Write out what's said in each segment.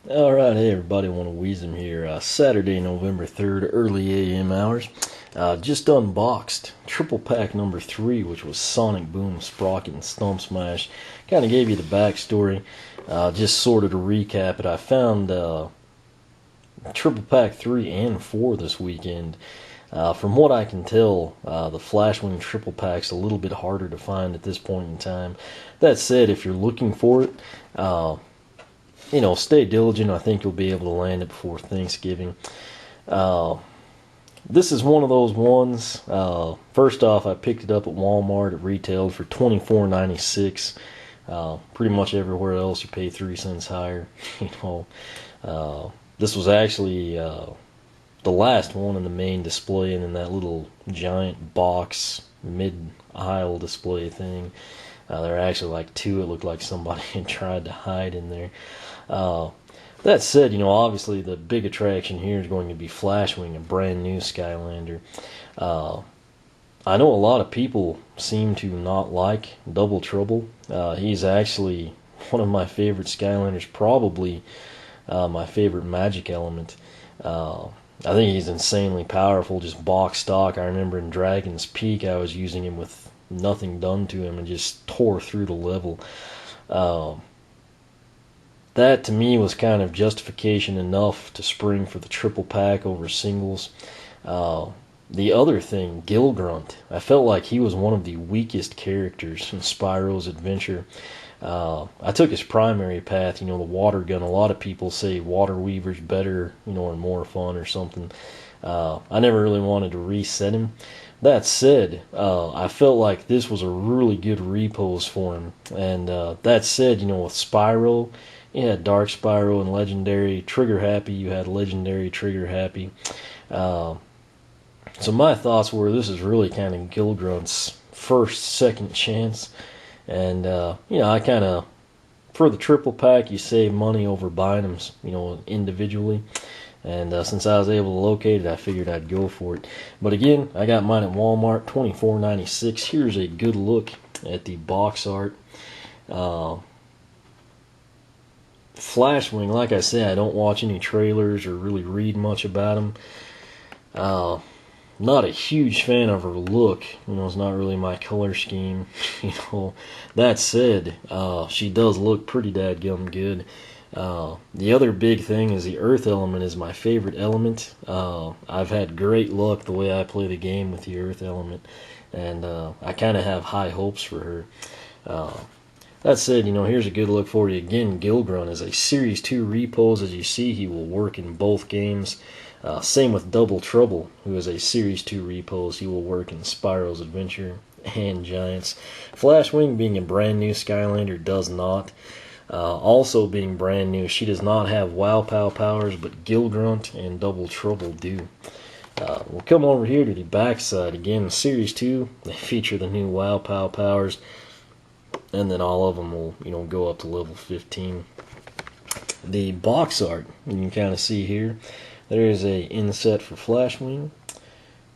Alright, hey everybody, I want to wheeze them here. Saturday, November 3rd, early AM hours. Just unboxed triple pack number 3, which was Sonic Boom, Sprocket, and Stump Smash. Kind of gave you the backstory. Just sort of to recap it, I found triple pack 3 and 4 this weekend. From what I can tell, the Flashwing triple pack's a little bit harder to find at this point in time. That said, if you're looking for it, stay diligent. I think you'll be able to land it before Thanksgiving. This is one of those ones. First off, I picked it up at Walmart. It retailed for $24.96. Pretty much everywhere else you pay 3 cents higher. This was actually the last one in the main display, and in that little giant box mid-aisle display thing. There are actually like 2. It looked like somebody had tried to hide in there. That said, obviously the big attraction here is going to be Flashwing, a brand new Skylander. I know a lot of people seem to not like Double Trouble. He's actually one of my favorite Skylanders, probably my favorite magic element. I think he's insanely powerful, just box stock. I remember in Dragon's Peak I was using him with nothing done to him and just tore through the level. That to me was kind of justification enough to spring for the triple pack over singles. The other thing, Gil Grunt, I felt like he was one of the weakest characters in Spyro's adventure. I took his primary path, the water gun. A lot of people say Water Weaver's better, or more fun or something. I never really wanted to reset him. That said, I felt like this was a really good repose for him. And that said, with Spyro, you had Dark Spyro and Legendary Trigger Happy. You had Legendary Trigger Happy. So my thoughts were this is really kind of Gil Grunt's second chance. And, I kind of, for the triple pack, you save money over buying them, individually. And since I was able to locate it, I figured I'd go for it. But again, I got mine at Walmart, $24.96. Here's a good look at the box art. Flashwing, like I said, I don't watch any trailers or really read much about him. Not a huge fan of her look. It's not really my color scheme. That said, she does look pretty dadgum good. The other big thing is the earth element is my favorite element. I've had great luck the way I play the game with the earth element, and I kind of have high hopes for her. That said, here's a good look for you. Again, Gil Grunt is a Series 2 repose. As you see, he will work in both games. Same with Double Trouble, who is a Series 2 repose. He will work in Spyro's Adventure and Giants. Flashwing, being a brand new Skylander, does not. Also being brand new, she does not have Wow Pow powers, but Gil Grunt and Double Trouble do. We'll come over here to the backside. Again, Series 2, they feature the new Wow Pow powers. And then all of them will, go up to level 15. The box art, you can kind of see here, there is a inset for Flashwing,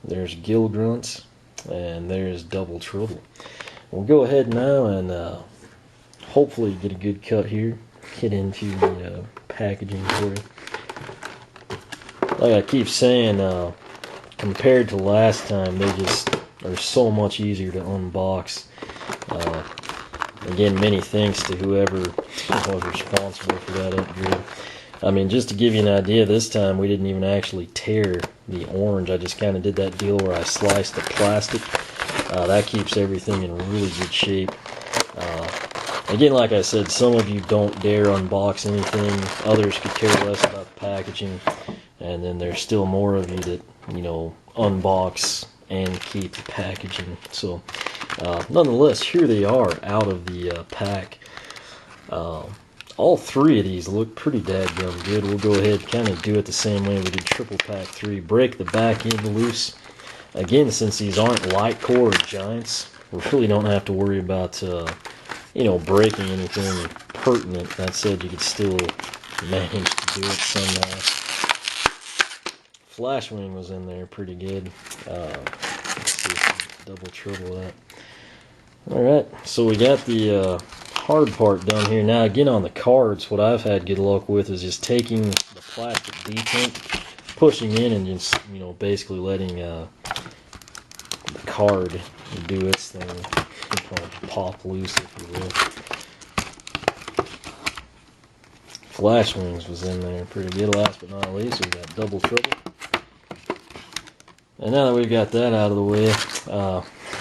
there's Gil Grunt, and there's Double Trouble. We'll go ahead now and hopefully get a good cut here, get into the packaging for you. Like I keep saying, compared to last time, they just are so much easier to unbox. Again, many thanks to whoever was responsible for that upgrade. Just to give you an idea, this time we didn't even actually tear the orange. I just kind of did that deal where I sliced the plastic. That keeps everything in really good shape. Again, like I said, some of you don't dare unbox anything. Others could care less about the packaging. And then there's still more of you that, unbox and keep the packaging. So, nonetheless, here they are out of the pack. All 3 of these look pretty dadgum good. We'll go ahead and kind of do it the same way we did triple pack 3. Break the back end loose. Again, since these aren't light core or giants, we really don't have to worry about breaking anything pertinent. That said, you could still manage to do it somehow. Flashwing was in there pretty good. Let's see if I can double trouble that. Alright, so we got the hard part done here. Now again on the cards, what I've had good luck with is just taking the plastic detent, pushing in, and just, you know, basically letting the card do its thing, kind of pop loose, if you will. Flashwings was in there pretty good. Last but not least, we got Double Trouble. And now that we've got that out of the way,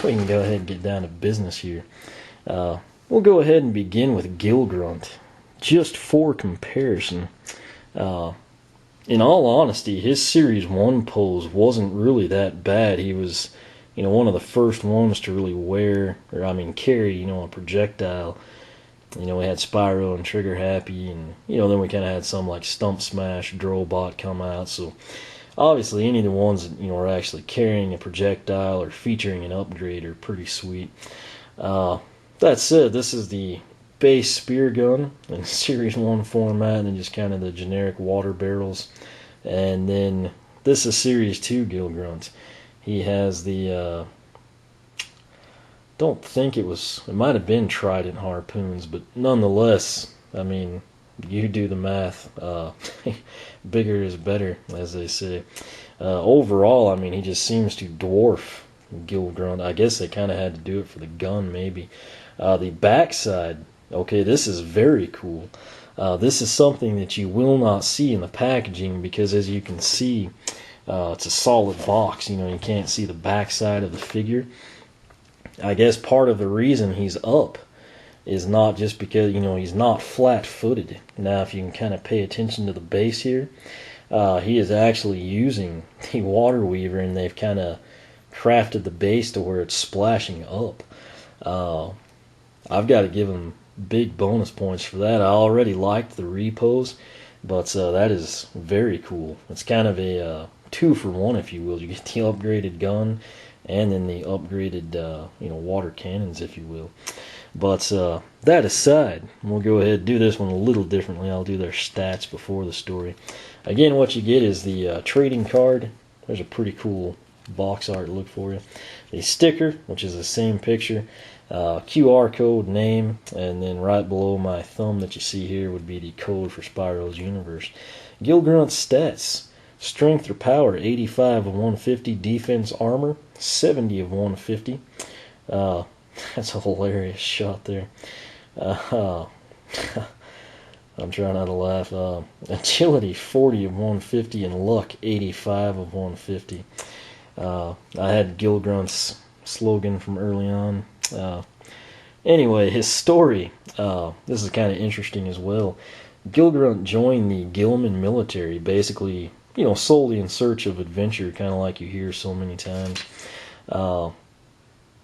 we can go ahead and get down to business here. We'll go ahead and begin with Gil Grunt. Just for comparison, in all honesty, his Series 1 pose wasn't really that bad. He was, you know, one of the first ones to really wear, or I mean carry, you know, a projectile. You know, we had Spyro and Trigger Happy, and, you know, then we kind of had some like Stump Smash, Drobot come out. So obviously any of the ones that, you know, are actually carrying a projectile or featuring an upgrade are pretty sweet. That said, this is the base spear gun in Series 1 format, and then just kind of the generic water barrels. And then this is Series 2 Gil Grunt. He has the, don't think it might have been Trident harpoons, but nonetheless, I mean, you do the math. Bigger is better, as they say. Overall, I mean, he just seems to dwarf Gil Grunt. I guess they kind of had to do it for the gun, maybe. The backside, okay, this is very cool. This is something that you will not see in the packaging, because as you can see, it's a solid box. You know, you can't see the backside of the figure. I guess part of the reason he's up is not just because, you know, he's not flat-footed. Now, if you can kind of pay attention to the base here, he is actually using the water weaver, and they've kind of crafted the base to where it's splashing up. I've got to give him big bonus points for that. I already liked the repose, but that is very cool. It's kind of a 2-for-1, if you will. You get the upgraded gun and then the upgraded you know, water cannons, if you will. But that aside, we'll go ahead and do this one a little differently. I'll do their stats before the story. Again, what you get is the trading card. There's a pretty cool box art look for you. The sticker, which is the same picture. QR code, name, and then right below my thumb that you see here would be the code for Spyro's Universe. Gil Grunt's stats: strength or power 85 of 150, defense armor 70 of 150. That's a hilarious shot there. I'm trying not to laugh. Agility 40 of 150 and luck 85 of 150. I had Gil Grunt's slogan from early on. Anyway, his story, this is kind of interesting as well. Gil Grunt joined the Gilman military, basically, you know, solely in search of adventure, kind of like you hear so many times.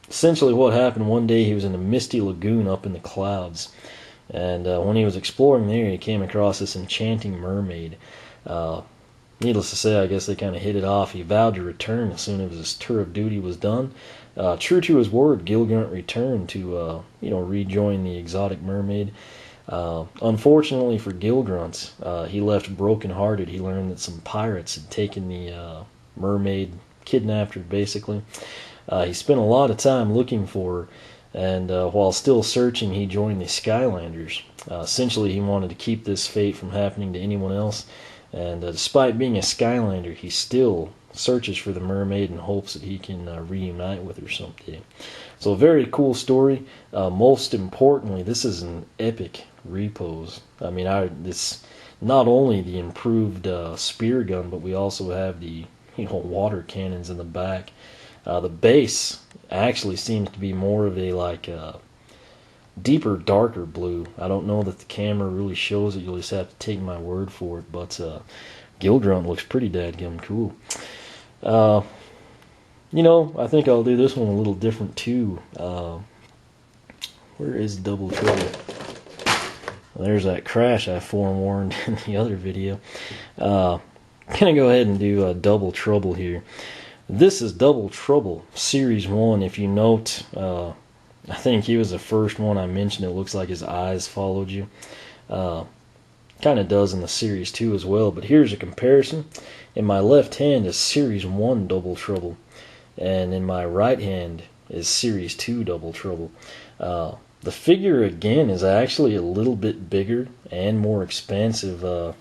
Essentially what happened, one day he was in a misty lagoon up in the clouds, and when he was exploring there, he came across this enchanting mermaid. Needless to say, I guess they kind of hit it off. He vowed to return as soon as his tour of duty was done. True to his word, Gil Grunt returned to, you know, rejoin the exotic mermaid. Unfortunately for Gil Grunt, he left brokenhearted. He learned that some pirates had taken the mermaid, kidnapped her, basically. He spent a lot of time looking for her, and while still searching, he joined the Skylanders. Essentially, he wanted to keep this fate from happening to anyone else, and despite being a Skylander, he still searches for the mermaid in hopes that he can reunite with her someday. So a very cool story. Most importantly, this is an epic repose. I mean, it's not only the improved spear gun, but we also have the, you know, water cannons in the back. The base actually seems to be more of a like deeper, darker blue. I don't know that the camera really shows it. You'll just have to take my word for it. But Gil Grunt looks pretty dadgum cool. You know, I think I'll do this one a little different too. Where is Double Trouble? There's that crash I forewarned in the other video. I'm gonna go ahead and do Double Trouble here. This is Double Trouble, Series 1. If you note, I think he was the first one I mentioned. It looks like his eyes followed you. Kind of does in the Series 2 as well, but here's a comparison. In my left hand is Series 1 Double Trouble, and in my right hand is Series 2 Double Trouble. The figure, again, is actually a little bit bigger and more expansive.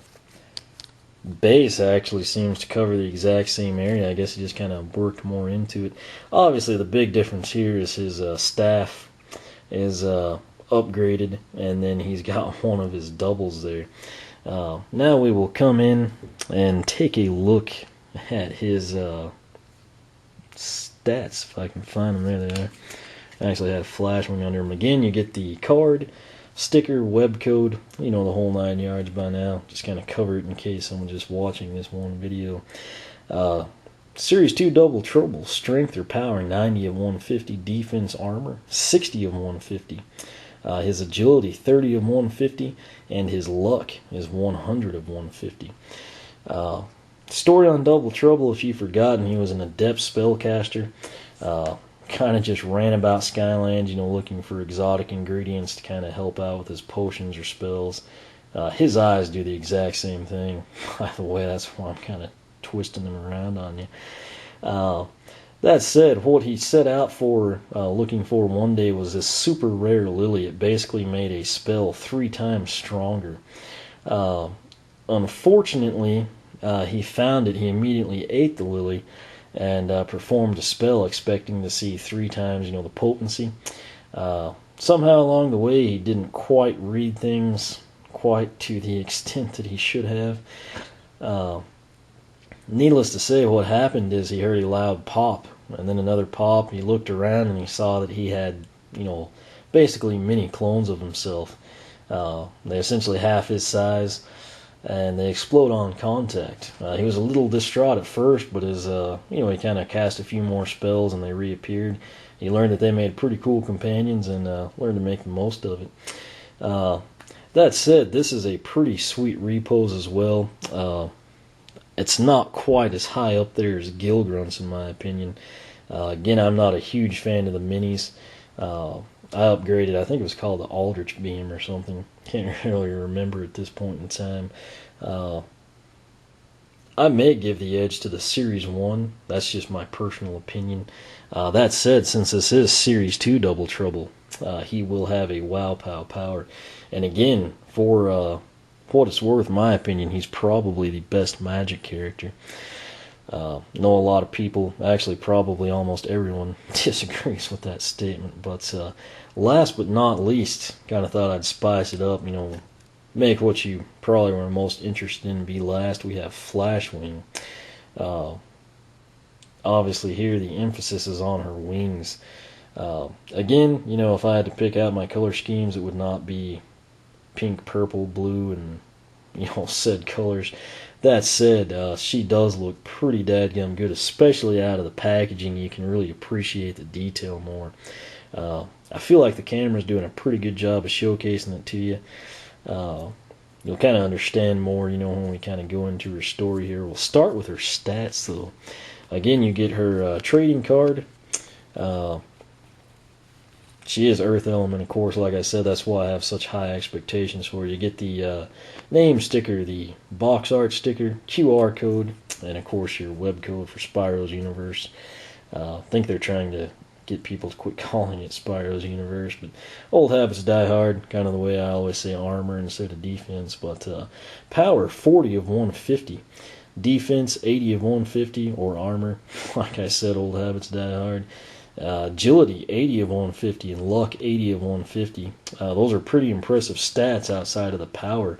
Base actually seems to cover the exact same area. I guess he just kind of worked more into it. Obviously, the big difference here is his staff is upgraded, and then he's got one of his doubles there. Now we will come in and take a look at his stats, if I can find them. There they are. I actually had a Flashwing under them. Again, you get the card, sticker, web code, the whole 9 yards by now. Just kind of cover it in case someone's just watching this one video. Series 2 Double Trouble, strength or power 90 of 150, defense armor 60 of 150. His agility 30 of 150, and his luck is 100 of 150. Story on Double Trouble, if you've forgotten, he was an adept spellcaster. Kind of just ran about Skylanders, looking for exotic ingredients to kind of help out with his potions or spells. His eyes do the exact same thing. By the way, that's why I'm kind of twisting them around on you. That said, what he set out for, looking for one day, was this super rare lily. It basically made a spell 3 times stronger. Unfortunately, he found it. He immediately ate the lily and performed a spell expecting to see 3 times, the potency. Somehow along the way, he didn't quite read things quite to the extent that he should have. Needless to say, what happened is he heard a loud pop, and then another pop. He looked around and he saw that he had, basically mini clones of himself. They're essentially half his size, and they explode on contact. He was a little distraught at first, but as he kind of cast a few more spells and they reappeared, he learned that they made pretty cool companions and learned to make the most of it. That said, this is a pretty sweet repose as well. It's not quite as high up there as Gil Grunts, in my opinion. Again, I'm not a huge fan of the minis. I upgraded, I think it was called the Aldrich Beam or something. Can't really remember at this point in time. I may give the edge to the Series 1. That's just my personal opinion. That said, since this is Series 2 Double Trouble, he will have a wow pow power. And again, for what it's worth, in my opinion, he's probably the best Magic character. Know a lot of people, actually probably almost everyone, disagrees with that statement. But last but not least, kind of thought I'd spice it up, make what you probably were most interested in be last. We have Flashwing. Obviously here the emphasis is on her wings. Again, if I had to pick out my color schemes, it would not be pink, purple, blue, and said colors. That said, she does look pretty dadgum good, especially out of the packaging. You can really appreciate the detail more. I feel like the camera's doing a pretty good job of showcasing it to you. You'll kind of understand more, when we kind of go into her story here. We'll start with her stats, though. Again, you get her trading card. She is Earth Element, of course. Like I said, that's why I have such high expectations for her. You get the name sticker, the box art sticker, QR code, and of course your web code for Spyro's Universe. I think they're trying to get people to quit calling it Spyro's Universe, but old habits die hard, kind of the way I always say armor instead of defense. But power 40 of 150, defense 80 of 150, or armor. Like I said, old habits die hard. Agility 80 of 150 and luck 80 of 150. Those are pretty impressive stats outside of the power.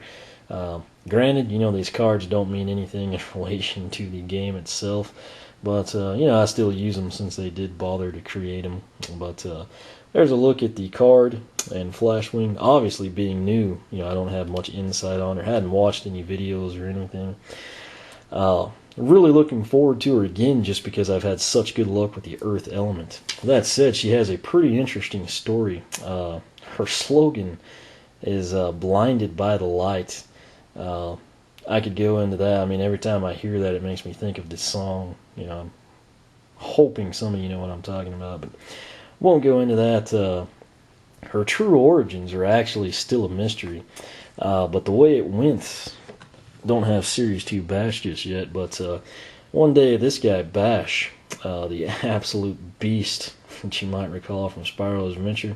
Granted, these cards don't mean anything in relation to the game itself, but I still use them since they did bother to create them. But there's a look at the card and Flashwing. Obviously, being new, I don't have much insight on her. Hadn't watched any videos or anything. Really looking forward to her again just because I've had such good luck with the Earth Element. That said, she has a pretty interesting story. Her slogan is blinded by the light. I could go into that. I mean, every time I hear that, it makes me think of this song. I'm hoping some of you know what I'm talking about, but won't go into that. Her true origins are actually still a mystery, but the way it went, don't have Series 2 Bash just yet, but one day this guy Bash, the absolute beast, which you might recall from Spyro's Adventure,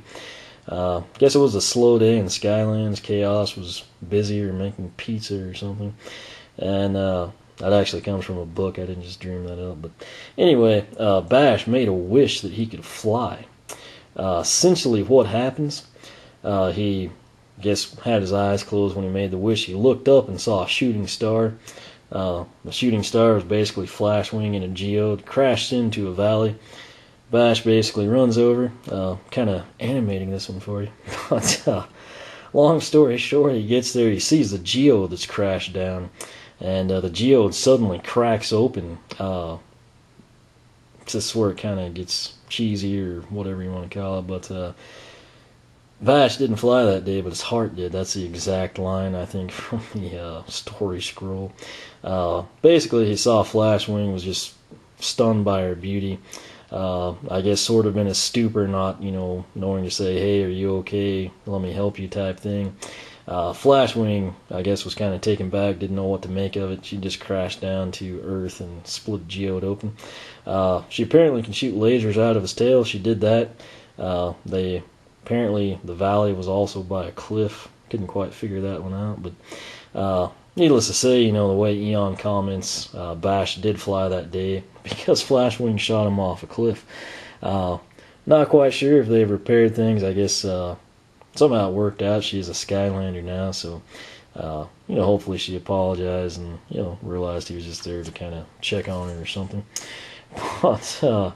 Guess it was a slow day in Skylanders. Chaos was busy or making pizza or something. And that actually comes from a book. I didn't just dream that up. But anyway, Bash made a wish that he could fly. Essentially what happens, he had his eyes closed when he made the wish. He looked up and saw a shooting star. The shooting star was basically Flashwing in a geode, crashed into a valley. Bash basically runs over, kind of animating this one for you. But long story short, he gets there, he sees the geode that's crashed down, and the geode suddenly cracks open. This is where it kind of gets cheesy or whatever you want to call it, but Vash didn't fly that day, but his heart did. That's the exact line, I think, from the story scroll. Basically, he saw Flashwing, was just stunned by her beauty. I guess sort of in a stupor, not, knowing to say, hey, are you okay? Let me help you type thing. Flashwing, I guess, was kind of taken back, didn't know what to make of it. She just crashed down to Earth and split Geode open. She apparently can shoot lasers out of his tail. She did that. Apparently, the valley was also by a cliff. Couldn't quite figure that one out, but needless to say, the way Eon comments, Bash did fly that day because Flashwing shot him off a cliff. Not quite sure if they've repaired things. I guess somehow it worked out. She's a Skylander now, so hopefully she apologized and realized he was just there to kind of check on her or something. But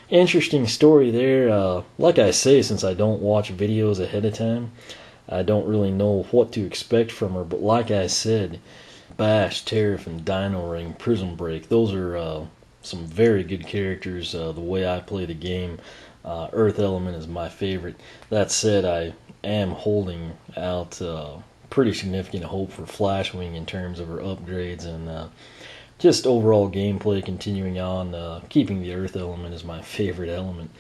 interesting story there. Like I say, since I don't watch videos ahead of time, I don't really know what to expect from her. But like I said, Bash, Tariff, and Dino Ring, Prism Break, those are some very good characters. The way I play the game, Earth Element is my favorite. That said, I am holding out pretty significant hope for Flashwing in terms of her upgrades and just overall gameplay continuing on. Keeping the Earth Element is my favorite element.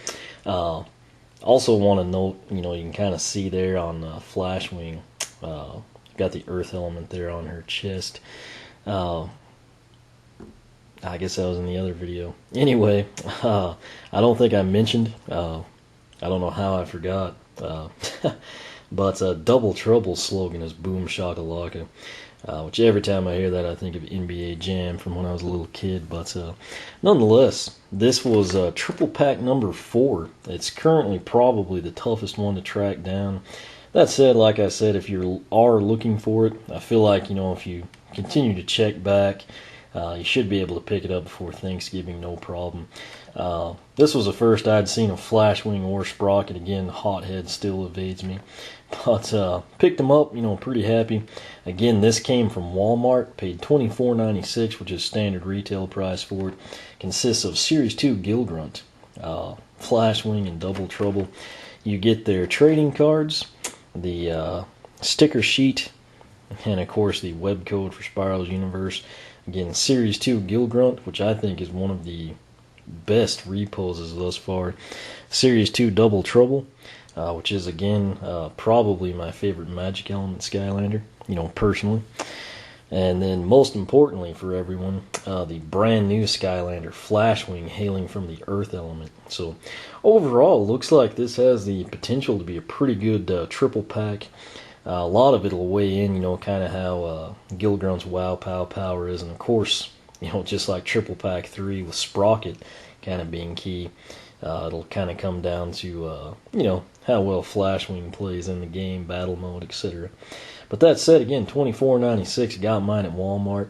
Also want to note, you can kind of see there on Flashwing, got the Earth Element there on her chest. I guess that was in the other video. Anyway, I don't think I mentioned, I don't know how I forgot, but Double Trouble slogan is Boom Shakalaka. Which every time I hear that I think of NBA Jam from when I was a little kid. But nonetheless, this was triple pack number 4. It's currently probably the toughest one to track down. That said, like I said, if you are looking for it, I feel like, if you continue to check back, you should be able to pick it up before Thanksgiving, no problem. This was the first I'd seen of Flashwing or Sprocket. Again, Hothead still evades me. But picked them up, pretty happy. Again, this came from Walmart, paid $24.96, which is standard retail price for it. Consists of Series 2 Gil Grunt, Flashwing, and Double Trouble. You get their trading cards, the sticker sheet, and of course the web code for Spiral's Universe. Again, Series 2 Gil Grunt, which I think is one of the best reposes thus far. Series 2 Double Trouble, which is, again, probably my favorite Magic Element Skylander, personally. And then, most importantly for everyone, the brand new Skylander Flashwing, hailing from the Earth Element. So, overall, looks like this has the potential to be a pretty good triple pack. A lot of it will weigh in, kind of how Gil Grunt's Wow Pow Power is. And, of course, just like triple pack 3 with Sprocket kind of being key. It'll kind of come down to, how well Flashwing plays in the game, battle mode, etc. But that said, again, $24.96, got mine at Walmart.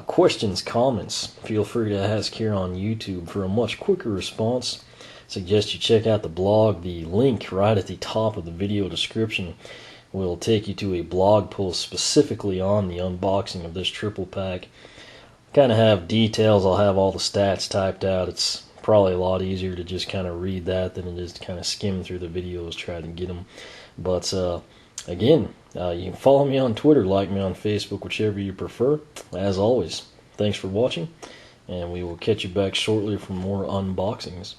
Questions, comments, feel free to ask here on YouTube for a much quicker response. Suggest you check out the blog. The link right at the top of the video description will take you to a blog post specifically on the unboxing of this triple pack. Kind of have details. I'll have all the stats typed out. It's probably a lot easier to just kind of read that than it is to kind of skim through the videos, try to get them. But again, you can follow me on Twitter, like me on Facebook, whichever you prefer. As always, thanks for watching, and we will catch you back shortly for more unboxings.